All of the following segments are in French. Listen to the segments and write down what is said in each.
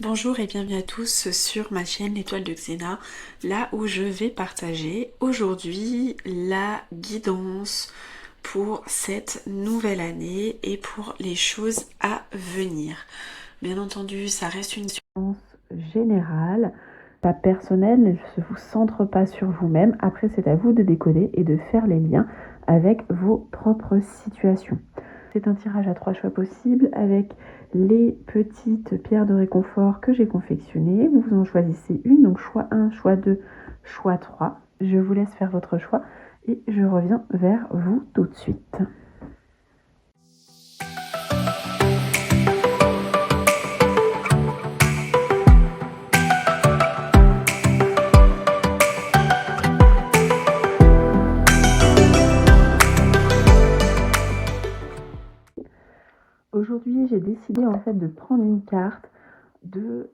Bonjour et bienvenue à tous sur ma chaîne L'étoile de Xena, là où je vais partager aujourd'hui la guidance pour cette nouvelle année et pour les choses à venir. Bien entendu, ça reste une guidance générale, pas personnelle, elle ne vous centre pas sur vous-même. Après, c'est à vous de décoder et de faire les liens avec vos propres situations. C'est un tirage à 3 choix possibles avec les petites pierres de réconfort que j'ai confectionnées. Vous en choisissez une, donc choix 1, choix 2, choix 3. Je vous laisse faire votre choix et je reviens vers vous tout de suite. Aujourd'hui, j'ai décidé en fait de prendre une carte de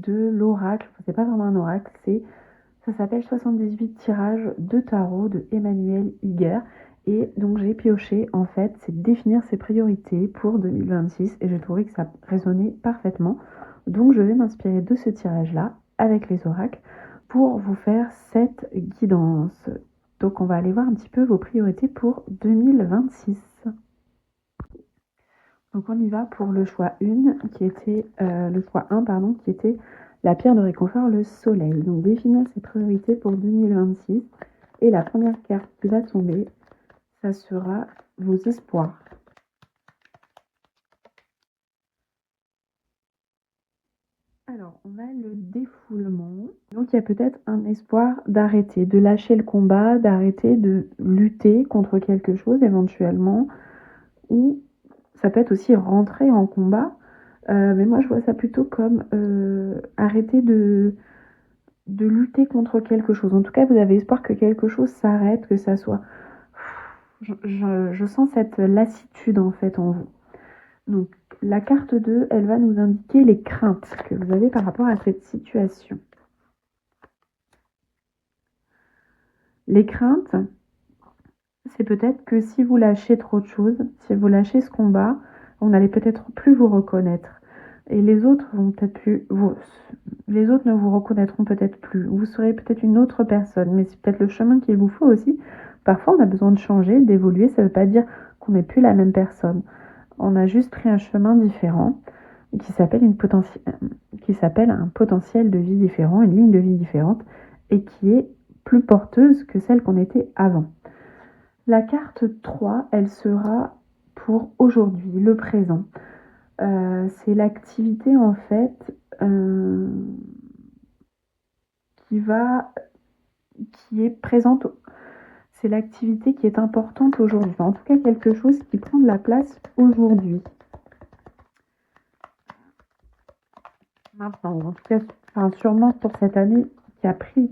l'oracle. Enfin, c'est pas vraiment un oracle, ça s'appelle 78 tirages de tarot de Emmanuel Iger. Et donc j'ai pioché, en fait, c'est définir ses priorités pour 2026 et j'ai trouvé que ça résonnait parfaitement. Donc je vais m'inspirer de ce tirage-là avec les oracles pour vous faire cette guidance. Donc on va aller voir un petit peu vos priorités pour 2026. Donc on y va pour le choix 1, qui était le choix 1, pardon, qui était la pierre de réconfort, le soleil. Donc définir ses priorités pour 2026. Et la première carte qui va tomber, ça sera vos espoirs. Alors, on a le défoulement. Donc, il y a peut-être un espoir d'arrêter, de lâcher le combat, d'arrêter de lutter contre quelque chose éventuellement. Ou ça peut être aussi rentrer en combat. Mais moi, je vois ça plutôt comme arrêter de lutter contre quelque chose. En tout cas, vous avez espoir que quelque chose s'arrête, que ça soit... Je sens cette lassitude en fait en vous. Donc, la carte 2, elle va nous indiquer les craintes que vous avez par rapport à cette situation. Les craintes, c'est peut-être que si vous lâchez trop de choses, si vous lâchez ce combat, on n'allait peut-être plus vous reconnaître. Et les autres vont peut-être plus les autres ne vous reconnaîtront peut-être plus. Vous serez peut-être une autre personne, mais c'est peut-être le chemin qu'il vous faut aussi. Parfois, on a besoin de changer, d'évoluer. Ça ne veut pas dire qu'on n'est plus la même personne. On a juste pris un chemin différent qui s'appelle un potentiel de vie différent, une ligne de vie différente, et qui est plus porteuse que celle qu'on était avant. La carte 3, elle sera pour aujourd'hui, le présent. C'est l'activité en fait qui est présente, c'est l'activité qui est importante aujourd'hui. Enfin, en tout cas, quelque chose qui prend de la place aujourd'hui. Maintenant, en tout cas, enfin, sûrement pour cette année qui a pris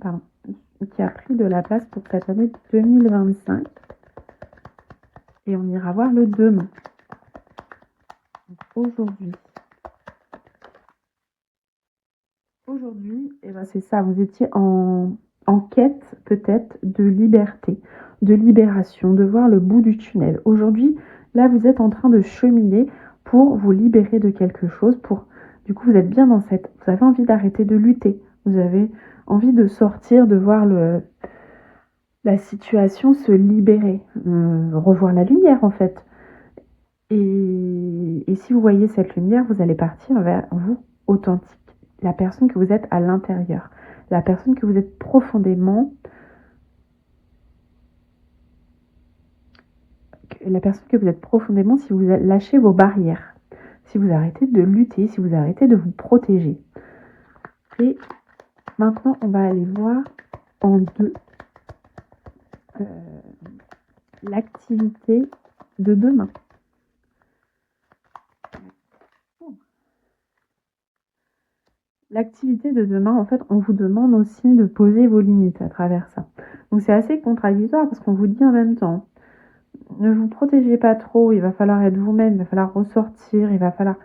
de la place pour cette année 2025. Et on ira voir le demain. Aujourd'hui. Aujourd'hui, eh ben c'est ça, vous étiez en quête peut-être de liberté, de libération, de voir le bout du tunnel. Aujourd'hui, là, vous êtes en train de cheminer pour vous libérer de quelque chose. Du coup, vous êtes bien dans vous avez envie d'arrêter de lutter. Vous avez envie de sortir, de voir la situation se libérer, revoir la lumière en fait. Et si vous voyez cette lumière, vous allez partir vers vous authentique, la personne que vous êtes à l'intérieur, la personne que vous êtes profondément, si vous lâchez vos barrières, si vous arrêtez de lutter, si vous arrêtez de vous protéger. Et maintenant, on va aller voir en deux l'activité de demain. L'activité de demain, en fait, on vous demande aussi de poser vos limites à travers ça. Donc c'est assez contradictoire parce qu'on vous dit en même temps, ne vous protégez pas trop, il va falloir être vous-même, il va falloir ressortir, il va falloir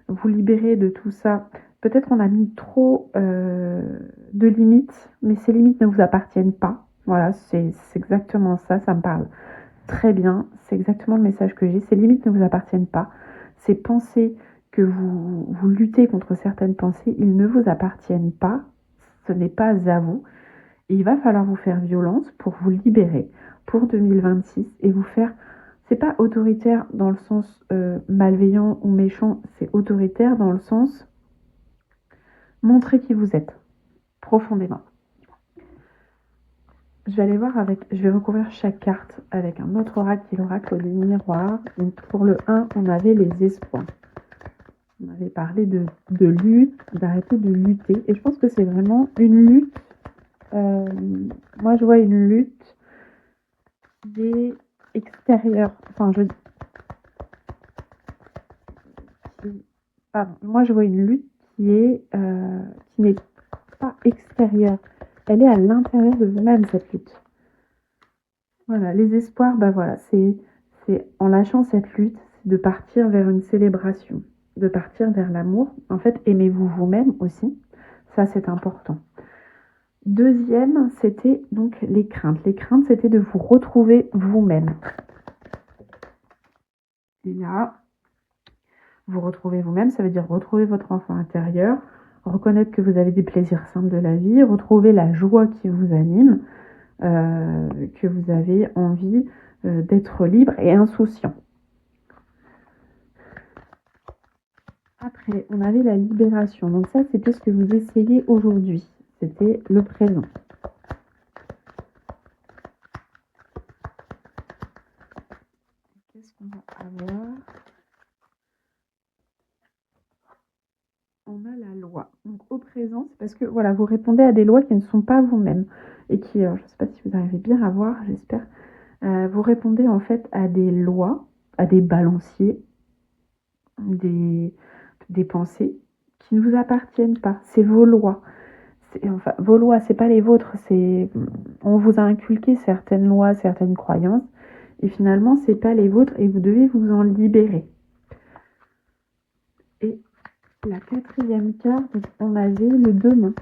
vous libérer de tout ça. Peut-être qu'on a mis trop de limites, mais ces limites ne vous appartiennent pas. Voilà, c'est exactement ça, ça me parle très bien. C'est exactement le message que j'ai. Ces limites ne vous appartiennent pas. Ces pensées que vous luttez contre certaines pensées, ils ne vous appartiennent pas, ce n'est pas à vous. Et il va falloir vous faire violence pour vous libérer pour 2026 et vous faire, c'est pas autoritaire dans le sens malveillant ou méchant, c'est autoritaire dans le sens montrer qui vous êtes profondément. Je vais aller voir je vais recouvrir chaque carte avec un autre oracle qui est l'oracle du miroir. Donc pour le 1, on avait les espoirs. On avait parlé de lutte, d'arrêter de lutter. Et je pense que c'est vraiment une lutte. Moi, je vois une lutte qui est extérieure. Enfin, moi, je vois une lutte qui n'est pas extérieure. Elle est à l'intérieur de vous-même, cette lutte. Voilà, les espoirs, voilà, c'est en lâchant cette lutte, c'est de partir vers une célébration, de partir vers l'amour. En fait, aimez-vous vous-même aussi. Ça, c'est important. Deuxième, c'était donc les craintes. Les craintes, c'était de vous retrouver vous-même. Et là, vous retrouvez vous-même, ça veut dire retrouver votre enfant intérieur, reconnaître que vous avez des plaisirs simples de la vie, retrouver la joie qui vous anime, que vous avez envie d'être libre et insouciant. Après, on avait la libération. Donc ça, c'était ce que vous essayez aujourd'hui. C'était le présent. Qu'est-ce qu'on va avoir? On a la loi. Donc au présent, c'est parce que voilà, vous répondez à des lois qui ne sont pas vous-même et qui, je ne sais pas si vous arrivez bien à voir, j'espère, vous répondez en fait à des lois, à des balanciers, des pensées qui ne vous appartiennent pas. C'est vos lois. Enfin, vos lois, c'est pas les vôtres. On vous a inculqué certaines lois, certaines croyances, et finalement, c'est pas les vôtres, et vous devez vous en libérer. Et la quatrième carte, on avait le demain.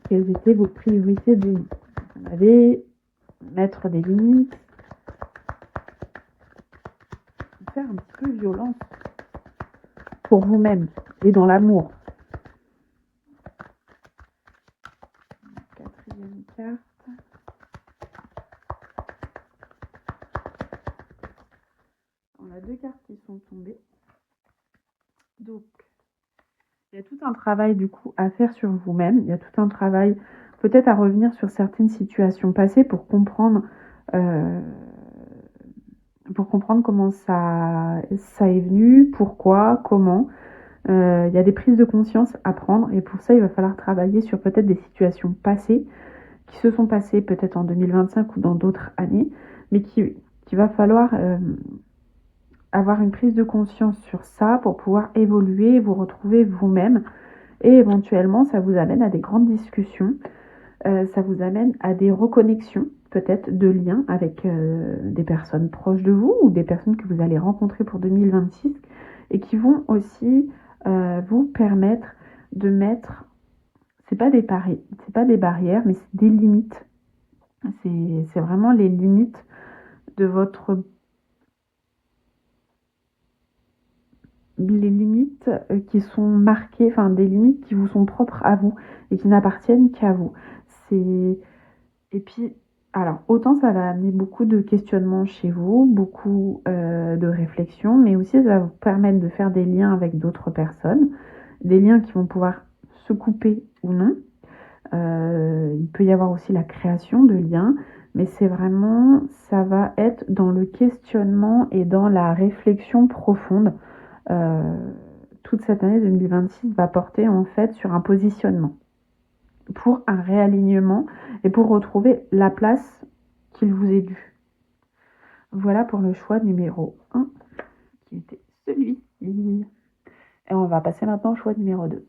Quelles étaient vos priorités demain? On avait mettre des limites, faire un petit peu violence pour vous-même et dans l'amour. Quatrième carte. On a deux cartes qui sont tombées. Donc, il y a tout un travail du coup à faire sur vous-même. Il y a tout un travail peut-être à revenir sur certaines situations passées pour comprendre comment ça est venu, pourquoi, comment. Il y a des prises de conscience à prendre et pour ça, il va falloir travailler sur peut-être des situations passées qui se sont passées peut-être en 2025 ou dans d'autres années, mais qu'il va falloir avoir une prise de conscience sur ça pour pouvoir évoluer, vous retrouver vous-même et éventuellement, ça vous amène à des grandes discussions, ça vous amène à des reconnexions peut-être de liens avec des personnes proches de vous ou des personnes que vous allez rencontrer pour 2026 et qui vont aussi vous permettre de mettre, c'est pas des barrières, mais c'est des limites. C'est vraiment les limites de votre... Les limites qui sont marquées, enfin des limites qui vous sont propres à vous et qui n'appartiennent qu'à vous. Et puis, alors, autant ça va amener beaucoup de questionnements chez vous, beaucoup de réflexions, mais aussi ça va vous permettre de faire des liens avec d'autres personnes, des liens qui vont pouvoir se couper ou non. Il peut y avoir aussi la création de liens, mais ça va être dans le questionnement et dans la réflexion profonde. Toute cette année 2026 va porter en fait sur un positionnement pour un réalignement et pour retrouver la place qu'il vous est due. Voilà pour le choix numéro 1 qui était celui-ci. Et on va passer maintenant au choix numéro 2.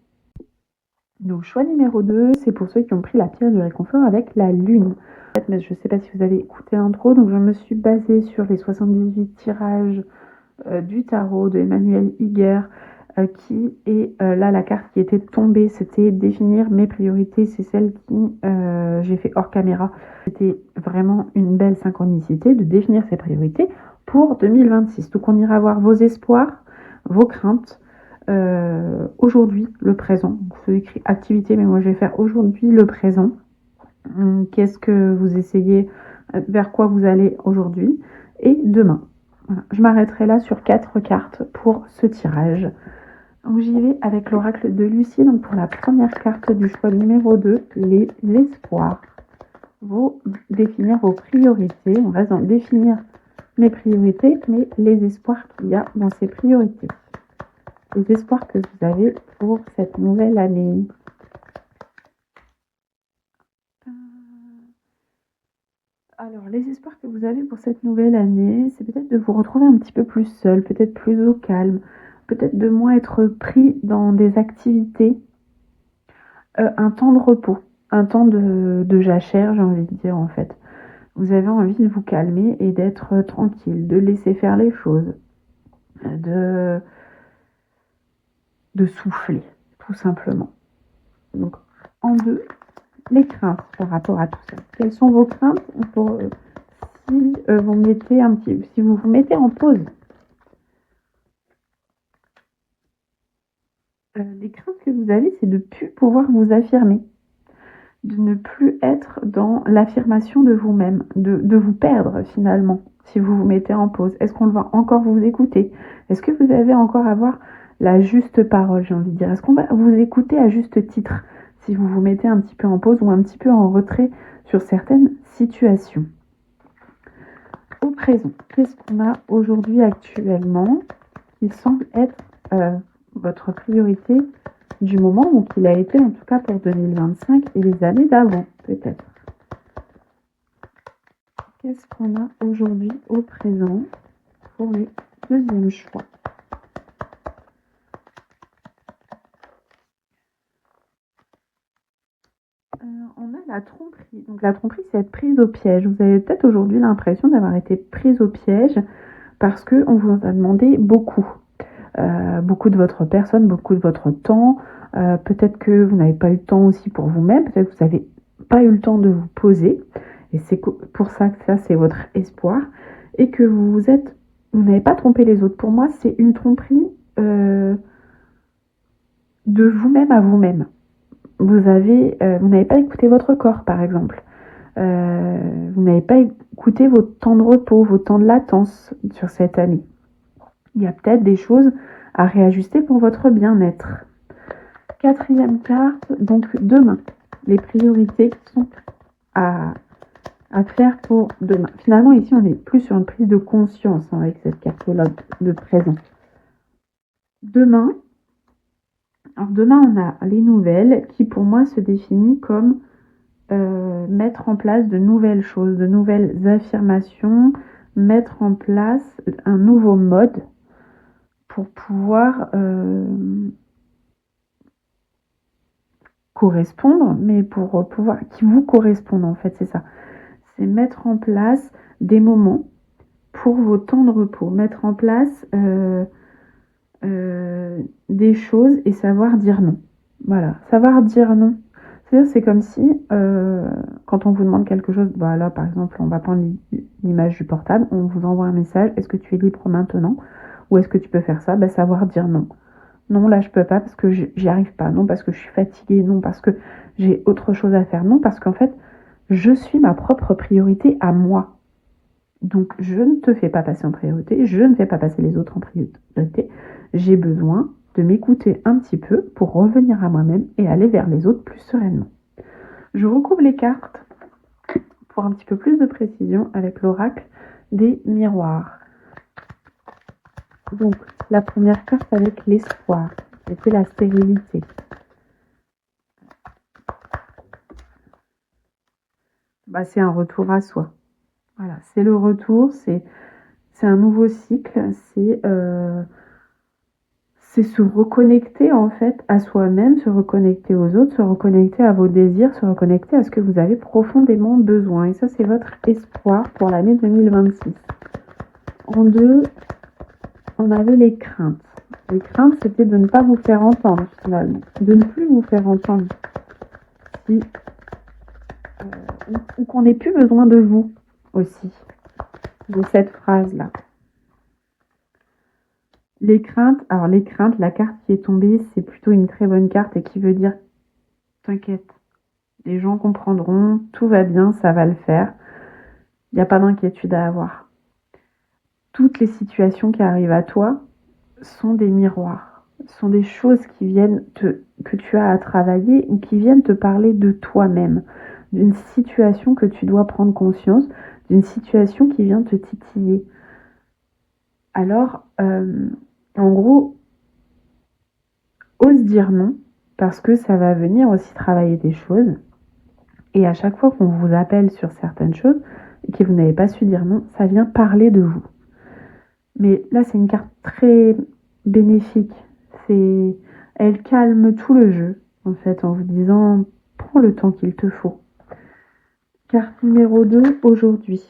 Donc choix numéro 2, c'est pour ceux qui ont pris la pierre du réconfort avec la lune. Mais je ne sais pas si vous avez écouté l'intro, donc je me suis basée sur les 78 tirages du tarot de Emmanuel Higuer, qui est là la carte qui était tombée, c'était définir mes priorités, c'est celle qui j'ai fait hors caméra. C'était vraiment une belle synchronicité de définir ses priorités pour 2026. Donc on ira voir vos espoirs, vos craintes, aujourd'hui, le présent. Donc, c'est écrit activité, mais moi je vais faire aujourd'hui le présent. Qu'est-ce que vous essayez, vers quoi vous allez aujourd'hui et demain. Voilà. Je m'arrêterai là sur 4 cartes pour ce tirage. Donc j'y vais avec l'oracle de Lucie. Donc pour la première carte du choix numéro 2, les espoirs. Vous définir vos priorités. On reste dans définir mes priorités, mais les espoirs qu'il y a dans ces priorités. Les espoirs que vous avez pour cette nouvelle année. Alors, les espoirs que vous avez pour cette nouvelle année, c'est peut-être de vous retrouver un petit peu plus seul, peut-être plus au calme, peut-être de moins être pris dans des activités, un temps de repos, un temps de jachère, j'ai envie de dire en fait. Vous avez envie de vous calmer et d'être tranquille, de laisser faire les choses, de, de souffler, tout simplement. Donc, en deux, les craintes par rapport à tout ça. Quelles sont vos craintes pour, si vous vous mettez en pause? Les craintes que vous avez, c'est de ne plus pouvoir vous affirmer, de ne plus être dans l'affirmation de vous-même, de vous perdre finalement si vous vous mettez en pause. Est-ce qu'on va encore vous écouter? Est-ce que vous allez encore avoir la juste parole, j'ai envie de dire? Est-ce qu'on va vous écouter à juste titre si vous vous mettez un petit peu en pause ou un petit peu en retrait sur certaines situations? Au présent, qu'est-ce qu'on a aujourd'hui actuellement qui semble être votre priorité du moment où il a été, en tout cas pour 2025 et les années d'avant, peut-être. Qu'est-ce qu'on a aujourd'hui au présent pour le deuxième choix? On a la tromperie. Donc la tromperie, c'est être prise au piège. Vous avez peut-être aujourd'hui l'impression d'avoir été prise au piège parce qu'on vous a demandé beaucoup. Beaucoup de votre personne, beaucoup de votre temps. Peut-être que vous n'avez pas eu le temps aussi pour vous-même. Peut-être que vous n'avez pas eu le temps de vous poser. Et c'est pour ça que ça, c'est votre espoir. Et que vous n'avez pas trompé les autres. Pour moi, c'est une tromperie de vous-même à vous-même. Vous n'avez pas écouté votre corps, par exemple. Vous n'avez pas écouté vos temps de repos, vos temps de latence sur cette année. Il y a peut-être des choses à réajuster pour votre bien-être. Quatrième carte, donc demain. Les priorités qui sont à faire pour demain. Finalement, ici, on est plus sur une prise de conscience avec cette carte-là de présent. Demain, on a les nouvelles qui, pour moi, se définit comme mettre en place de nouvelles choses, de nouvelles affirmations, mettre en place un nouveau mode pour pouvoir correspondre, mais pour pouvoir qui vous correspondent en fait, c'est ça. C'est mettre en place des moments pour vos temps de repos, mettre en place des choses et savoir dire non. Voilà, savoir dire non. C'est-à-dire, c'est comme si, quand on vous demande quelque chose, bah là, par exemple, on va prendre l'image du portable, on vous envoie un message, est-ce que tu es libre maintenant? Ou est-ce que tu peux faire ça? Bah, savoir dire non. Non, là, je peux pas parce que j'y arrive pas. Non, parce que je suis fatiguée. Non, parce que j'ai autre chose à faire. Non, parce qu'en fait, je suis ma propre priorité à moi. Donc, je ne te fais pas passer en priorité. Je ne fais pas passer les autres en priorité. J'ai besoin de m'écouter un petit peu pour revenir à moi-même et aller vers les autres plus sereinement. Je recouvre les cartes pour un petit peu plus de précision avec l'oracle des miroirs. Donc, la première carte avec l'espoir, c'était la stérilité. Bah, c'est un retour à soi. Voilà, c'est le retour, c'est un nouveau cycle, c'est se reconnecter en fait à soi-même, se reconnecter aux autres, se reconnecter à vos désirs, se reconnecter à ce que vous avez profondément besoin. Et ça, c'est votre espoir pour l'année 2026. En deux, on avait les craintes. Les craintes, c'était de ne pas vous faire entendre finalement, de ne plus vous faire entendre. Ou qu'on n'ait plus besoin de vous aussi, de cette phrase-là. les craintes, la carte qui est tombée, c'est plutôt une très bonne carte et qui veut dire t'inquiète, les gens comprendront, tout va bien, ça va le faire. Il n'y a pas d'inquiétude à avoir. Toutes les situations qui arrivent à toi sont des miroirs, sont des choses que tu as à travailler ou qui viennent te parler de toi-même, d'une situation que tu dois prendre conscience, d'une situation qui vient te titiller. Alors, en gros, ose dire non, parce que ça va venir aussi travailler des choses. Et à chaque fois qu'on vous appelle sur certaines choses et que vous n'avez pas su dire non, ça vient parler de vous. Mais là, c'est une carte très bénéfique. Elle calme tout le jeu, en fait, en vous disant prends le temps qu'il te faut. Carte numéro 2, aujourd'hui.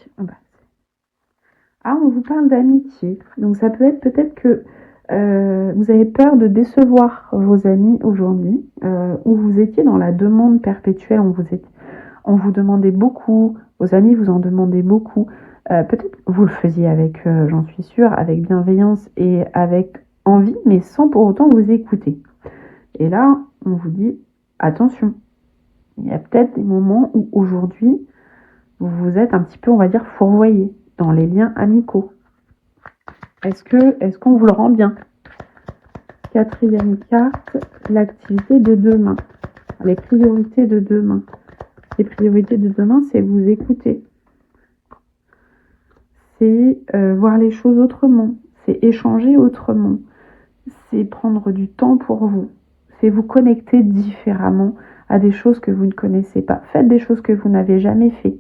On vous parle d'amitié. Donc ça peut être peut-être que vous avez peur de décevoir vos amis aujourd'hui, ou vous étiez dans la demande perpétuelle, on vous demandait beaucoup, vos amis vous en demandaient beaucoup. Peut-être que vous le faisiez avec, j'en suis sûre, avec bienveillance et avec envie, mais sans pour autant vous écouter. Et là, on vous dit, attention, il y a peut-être des moments où aujourd'hui, vous vous êtes un petit peu, on va dire, fourvoyé dans les liens amicaux. Est-ce qu'on vous le rend bien? Quatrième carte, l'activité de demain. Les priorités de demain. Les priorités de demain, c'est vous écouter. C'est voir les choses autrement. C'est échanger autrement. C'est prendre du temps pour vous. C'est vous connecter différemment à des choses que vous ne connaissez pas. Faites des choses que vous n'avez jamais fait.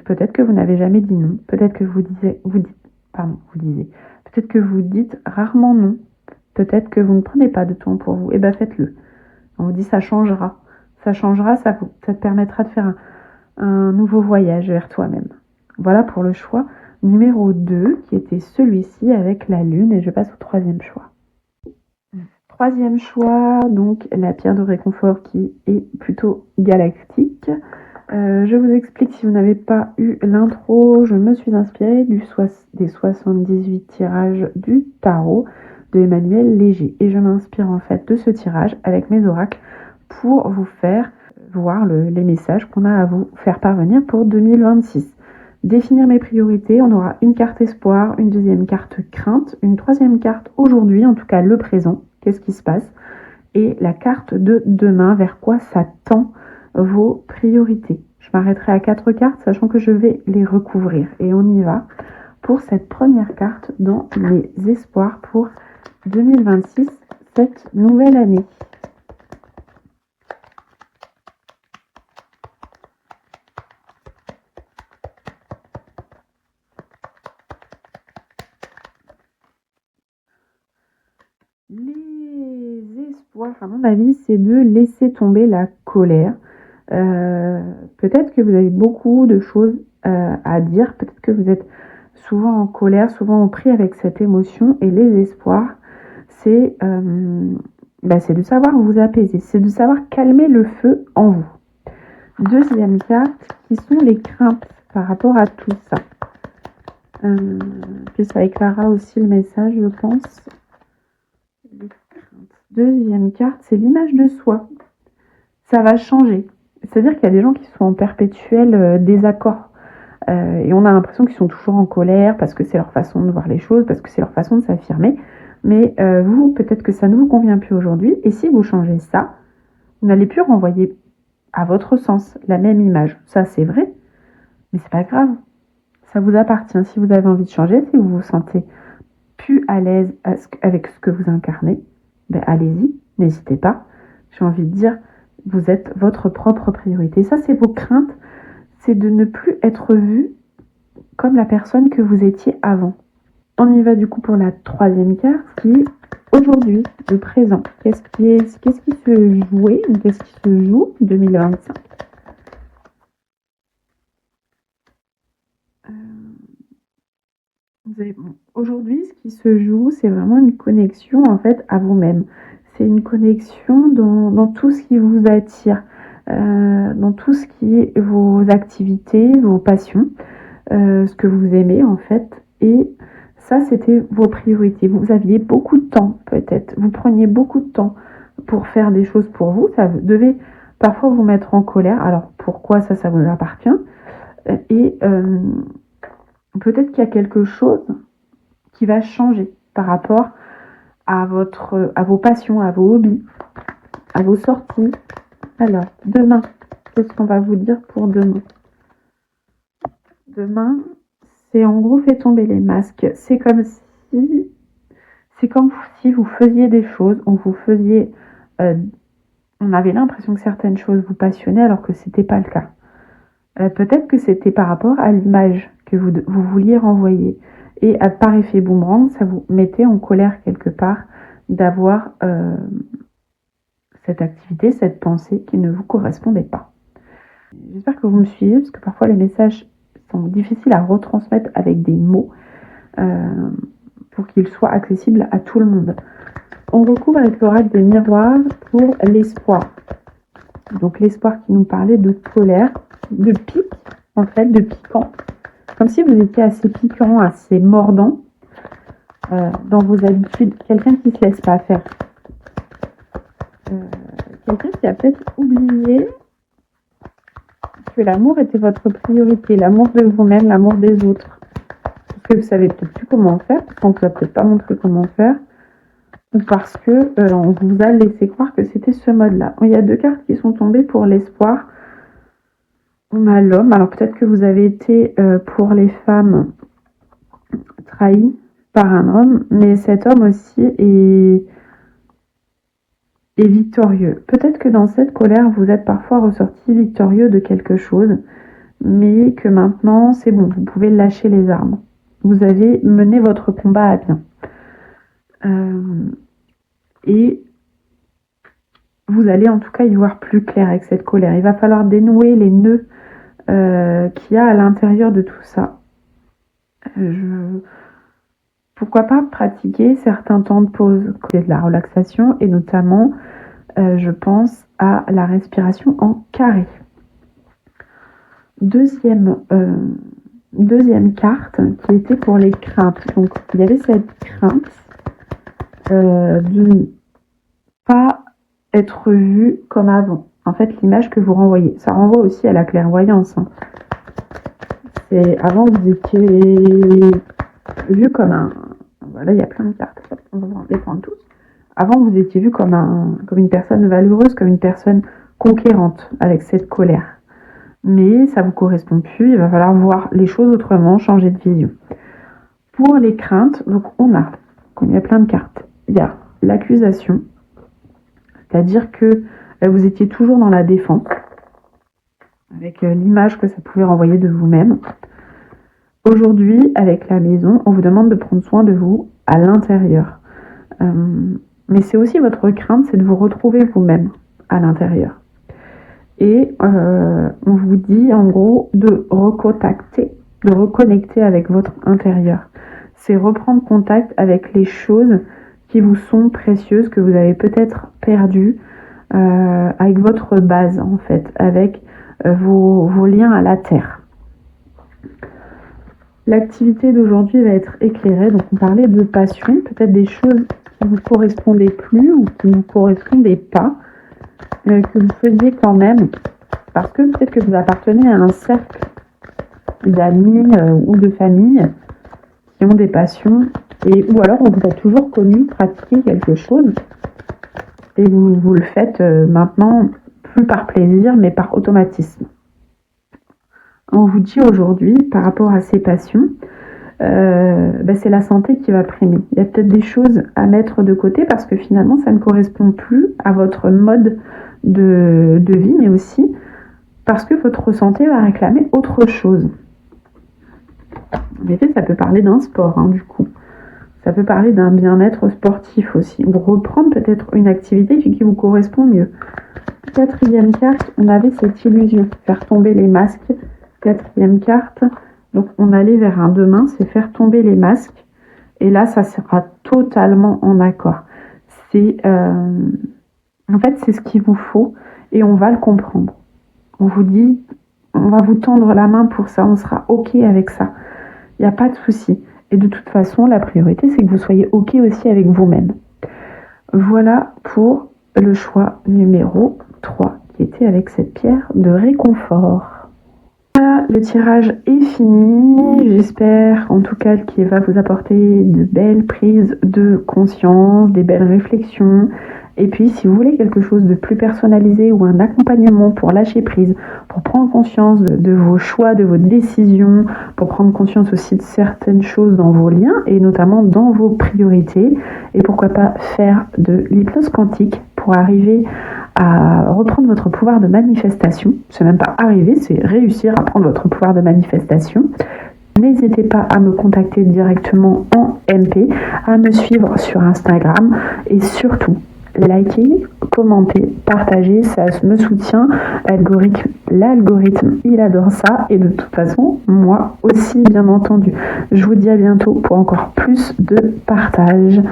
Peut-être que vous n'avez jamais dit non. Peut-être que Peut-être que vous dites rarement non. Peut-être que vous ne prenez pas de temps pour vous. Faites-le. On vous dit ça changera. Ça changera, ça te permettra de faire un nouveau voyage vers toi-même. Voilà pour le choix numéro 2, qui était celui-ci avec la lune. Et je passe au troisième choix. Troisième choix, donc la pierre de réconfort qui est plutôt galactique. Je vous explique si vous n'avez pas eu l'intro. Je me suis inspirée des 78 tirages du tarot de Emmanuel Léger. Et je m'inspire en fait de ce tirage avec mes oracles pour vous faire voir les messages qu'on a à vous faire parvenir pour 2026. Définir mes priorités, on aura une carte espoir, une deuxième carte crainte, une troisième carte aujourd'hui, en tout cas le présent, qu'est-ce qui se passe, et la carte de demain, vers quoi ça tend vos priorités. Je m'arrêterai à 4 cartes, sachant que je vais les recouvrir. Et on y va pour cette première carte dans les espoirs pour 2026, cette nouvelle année. Les espoirs, à mon avis, c'est de laisser tomber la colère. Peut-être que vous avez beaucoup de choses à dire, peut-être que vous êtes souvent en colère, souvent pris avec cette émotion, et les espoirs, c'est de savoir vous apaiser, c'est de savoir calmer le feu en vous. Deuxième carte, qui sont les craintes par rapport à tout ça. Puis ça éclairera aussi le message, je pense. Deuxième carte, c'est l'image de soi. Ça va changer. C'est-à-dire qu'il y a des gens qui sont en perpétuel désaccord. Et on a l'impression qu'ils sont toujours en colère parce que c'est leur façon de voir les choses, parce que c'est leur façon de s'affirmer. Mais vous, peut-être que ça ne vous convient plus aujourd'hui. Et si vous changez ça, vous n'allez plus renvoyer à votre sens la même image. Ça, c'est vrai, mais c'est pas grave. Ça vous appartient. Si vous avez envie de changer, si vous vous sentez plus à l'aise avec ce que vous incarnez, allez-y, n'hésitez pas. J'ai envie de dire, vous êtes votre propre priorité. Ça, c'est vos craintes. C'est de ne plus être vu comme la personne que vous étiez avant. On y va du coup pour la troisième carte qui est aujourd'hui, le présent. Qu'est-ce qui se jouait ou qu'est-ce qui se joue 2025 ? Aujourd'hui, ce qui se joue, c'est vraiment une connexion en fait à vous-même. C'est une connexion dans tout ce qui vous attire, dans tout ce qui est vos activités, vos passions, ce que vous aimez en fait. Et Ça, c'était vos priorités. Vous aviez beaucoup de temps, peut-être. Vous preniez beaucoup de temps pour faire des choses pour vous. Ça devait parfois vous mettre en colère. Alors, pourquoi ça vous appartient. Et peut-être qu'il y a quelque chose qui va changer par rapport à vos passions, à vos hobbies, à vos sorties. Alors, demain, qu'est-ce qu'on va vous dire pour demain? Demain, c'est en gros fait tomber les masques. C'est comme si vous faisiez des choses, on avait l'impression que certaines choses vous passionnaient alors que c'était pas le cas. Peut-être que c'était par rapport à l'image que vous vouliez renvoyer. Et par effet boomerang, ça vous mettait en colère quelque part d'avoir cette activité, cette pensée qui ne vous correspondait pas. J'espère que vous me suivez, parce que parfois les messages sont difficiles à retransmettre avec des mots pour qu'ils soient accessibles à tout le monde. On recouvre avec l'oracle des miroirs pour l'espoir. Donc l'espoir qui nous parlait de colère, de pic, en fait, de piquant. Comme si vous étiez assez piquant, assez mordant dans vos habitudes. Quelqu'un qui ne se laisse pas faire. Quelqu'un qui a peut-être oublié que l'amour était votre priorité. L'amour de vous-même, l'amour des autres. Parce que vous savez peut-être plus comment faire, parce qu'on ne vous a peut-être pas montré comment faire. Ou parce que on vous a laissé croire que c'était ce mode-là. Il y a 2 cartes qui sont tombées pour l'espoir. On a l'homme. Alors peut-être que vous avez été, pour les femmes, trahi par un homme, mais cet homme aussi est victorieux. Peut-être que dans cette colère, vous êtes parfois ressorti victorieux de quelque chose, mais que maintenant, c'est bon, vous pouvez lâcher les armes. Vous avez mené votre combat à bien. Et vous allez en tout cas y voir plus clair avec cette colère. Il va falloir dénouer les nœuds qu'il y a à l'intérieur de tout ça. Pourquoi pas pratiquer certains temps de pause, de la relaxation, et notamment, je pense à la respiration en carré. Deuxième carte qui était pour les craintes. Donc, il y avait cette crainte de ne pas être vu comme avant. En fait, l'image que vous renvoyez, ça renvoie aussi à la clairvoyance. C'est avant vous étiez vu comme un... Voilà, il y a plein de cartes, on va en déprendre tous. Avant, vous étiez vu comme une personne valeureuse, comme une personne conquérante avec cette colère. Mais ça ne vous correspond plus, il va falloir voir les choses autrement, changer de vision. Pour les craintes, donc il y a plein de cartes. Il y a l'accusation, c'est-à-dire que vous étiez toujours dans la défense, avec l'image que ça pouvait renvoyer de vous-même. Aujourd'hui, avec la maison, on vous demande de prendre soin de vous à l'intérieur. Mais c'est aussi votre crainte, c'est de vous retrouver vous-même à l'intérieur. Et on vous dit en gros de reconnecter avec votre intérieur. C'est reprendre contact avec les choses qui vous sont précieuses, que vous avez peut-être perdues, avec votre base en fait, avec vos liens à la terre. L'activité d'aujourd'hui va être éclairée, donc on parlait de passion, peut-être des choses qui ne vous correspondaient plus ou qui ne vous correspondaient pas, que vous faisiez quand même, parce que peut-être que vous appartenez à un cercle d'amis ou de famille qui ont des passions, ou alors on vous a toujours connu pratiquer quelque chose, et vous le faites maintenant, plus par plaisir, mais par automatisme. On vous dit aujourd'hui, par rapport à ces passions, c'est la santé qui va primer. Il y a peut-être des choses à mettre de côté parce que finalement, ça ne correspond plus à votre mode de vie, mais aussi parce que votre santé va réclamer autre chose. En effet, ça peut parler d'un sport, du coup. Ça peut parler d'un bien-être sportif aussi. Ou reprendre peut-être une activité qui vous correspond mieux. 4e carte, on avait cette illusion, faire tomber les masques. 4e carte, donc on allait vers un demain, c'est faire tomber les masques. Et là, ça sera totalement en accord. En fait, c'est ce qu'il vous faut et on va le comprendre. On vous dit, on va vous tendre la main pour ça, on sera OK avec ça. Il n'y a pas de souci. Et de toute façon, la priorité, c'est que vous soyez OK aussi avec vous-même. Voilà pour le choix numéro 3, qui était avec cette pierre de réconfort. Voilà, le tirage est fini. J'espère en tout cas qu'il va vous apporter de belles prises de conscience, des belles réflexions. Et puis, si vous voulez quelque chose de plus personnalisé ou un accompagnement pour lâcher prise, pour prendre conscience de vos choix, de vos décisions, pour prendre conscience aussi de certaines choses dans vos liens et notamment dans vos priorités, et pourquoi pas faire de l'hypnose quantique pour arriver à reprendre votre pouvoir de manifestation. C'est même pas arriver, c'est réussir à prendre votre pouvoir de manifestation. N'hésitez pas à me contacter directement en MP, à me suivre sur Instagram et surtout, likez, commentez, partagez, ça me soutient. L'algorithme, il adore ça et de toute façon, moi aussi bien entendu. Je vous dis à bientôt pour encore plus de partage.